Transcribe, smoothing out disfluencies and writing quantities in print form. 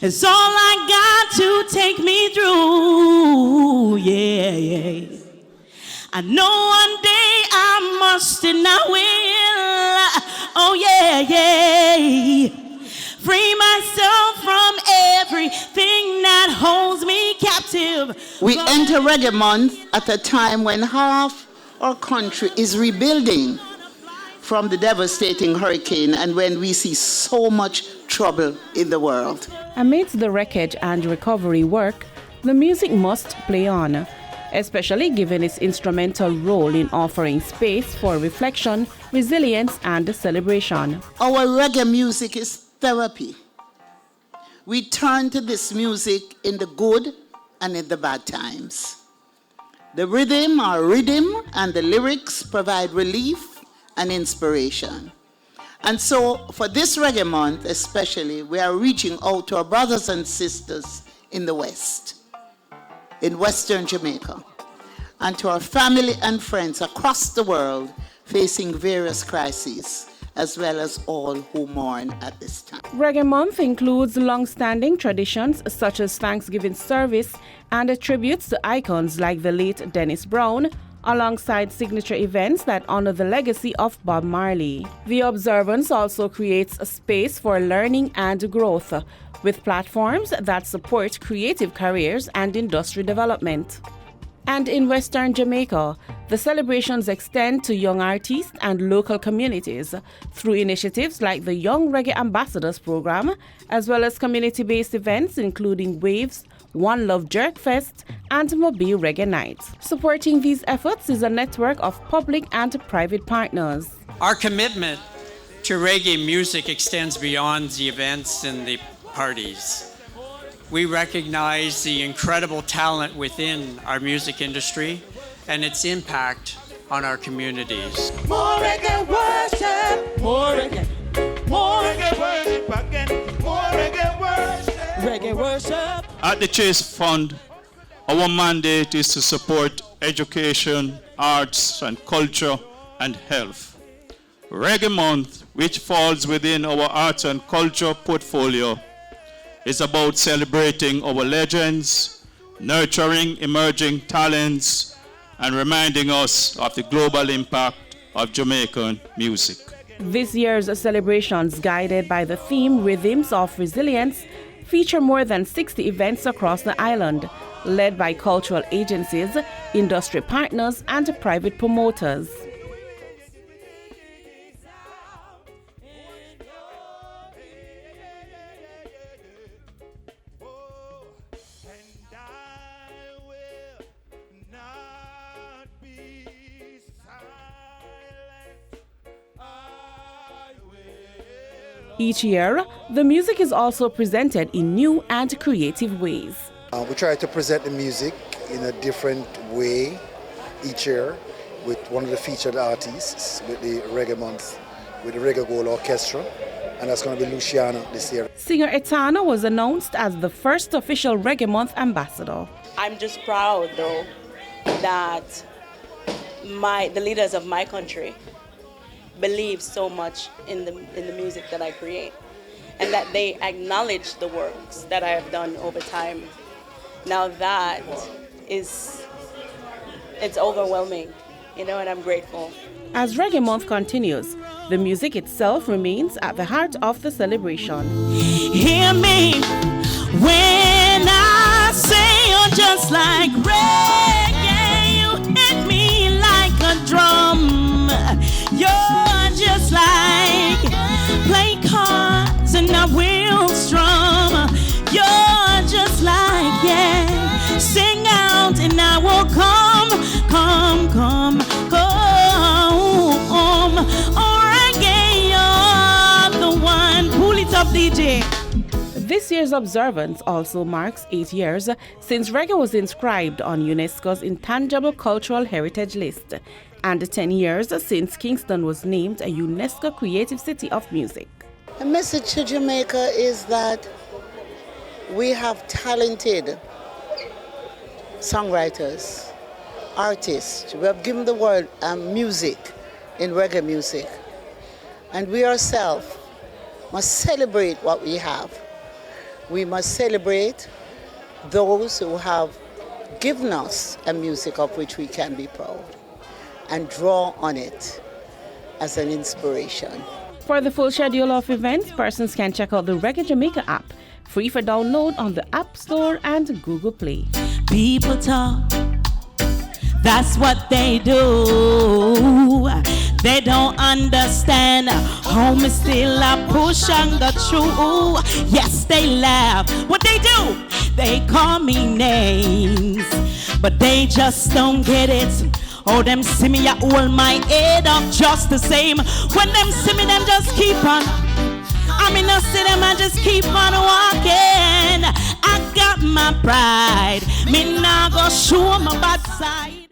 It's all I got to take me through. Yeah, yeah. I know one day I must and I will. Oh, yeah, yeah. Free myself from everything that holds me captive. We enter Reggae Month at a time when half our country is rebuilding from the devastating hurricane and when we see so much trouble in the world. Amidst the wreckage and recovery work, the music must play on, especially given its instrumental role in offering space for reflection, resilience, and celebration. Our reggae music is therapy. We turn to this music in the good and in the bad times. The rhythm and the lyrics provide relief and inspiration. And so for this Reggae Month especially, we are reaching out to our brothers and sisters in the West, in Western Jamaica, and to our family and friends across the world facing various crises, as well as all who mourn at this time. Reggae Month includes long-standing traditions such as Thanksgiving service and tributes to icons like the late Dennis Brown, alongside signature events that honor the legacy of Bob Marley. The observance also creates a space for learning and growth, with platforms that support creative careers and industry development. And in Western Jamaica, the celebrations extend to young artists and local communities through initiatives like the Young Reggae Ambassadors Program, as well as community-based events including Waves, One Love Jerk Fest, and Mobile Reggae Nights. Supporting these efforts is a network of public and private partners. Our commitment to reggae music extends beyond the events and the parties. We recognize the incredible talent within our music industry and its impact on our communities. More reggae worship, more reggae worship again, more reggae worship. Reggae worship. At the Chase Fund, our mandate is to support education, arts and culture, and health. Reggae Month, which falls within our arts and culture portfolio, is about celebrating our legends, nurturing emerging talents, and reminding us of the global impact of Jamaican music. This year's celebrations, guided by the theme Rhythms of Resilience, feature more than 60 events across the island, led by cultural agencies, industry partners, and private promoters. Each year, the music is also presented in new and creative ways. We try to present the music in a different way each year with one of the featured artists with the Reggae Month, with the Reggae Gold Orchestra, and that's going to be Luciana this year. Singer Etana was announced as the first official Reggae Month ambassador. I'm just proud, though, that the leaders of my country believe so much in the music that I create, and that they acknowledge the works that I have done over time. Now that it's overwhelming, and I'm grateful. As Reggae Month continues, the music itself remains at the heart of the celebration. Hear me when I say you're just like reggae. You hit me like a drum. You're just like play cards and I will strum. You're just like, yeah, sing out and I will come. Oh, reggae, you're the one. Pull it up, DJ. This year's observance also marks 8 years since reggae was inscribed on UNESCO's Intangible Cultural Heritage List, and 10 years since Kingston was named a UNESCO Creative City of Music. The message to Jamaica is that we have talented songwriters, artists. We have given the world music in reggae music. And we ourselves must celebrate what we have. We must celebrate those who have given us a music of which we can be proud and draw on it as an inspiration. For the full schedule of events, persons can check out the Reggae Jamaica app, free for download on the App Store and Google Play. People talk, that's what they do. They don't understand how me still a push and go through. Yes, they laugh. What they do? They call me names, but they just don't get it. Oh, them see me, I hold my head up just the same. When them see me, them just keep on. I mean, I see them, I just keep on walking. I got my pride. Me nah go show my bad side.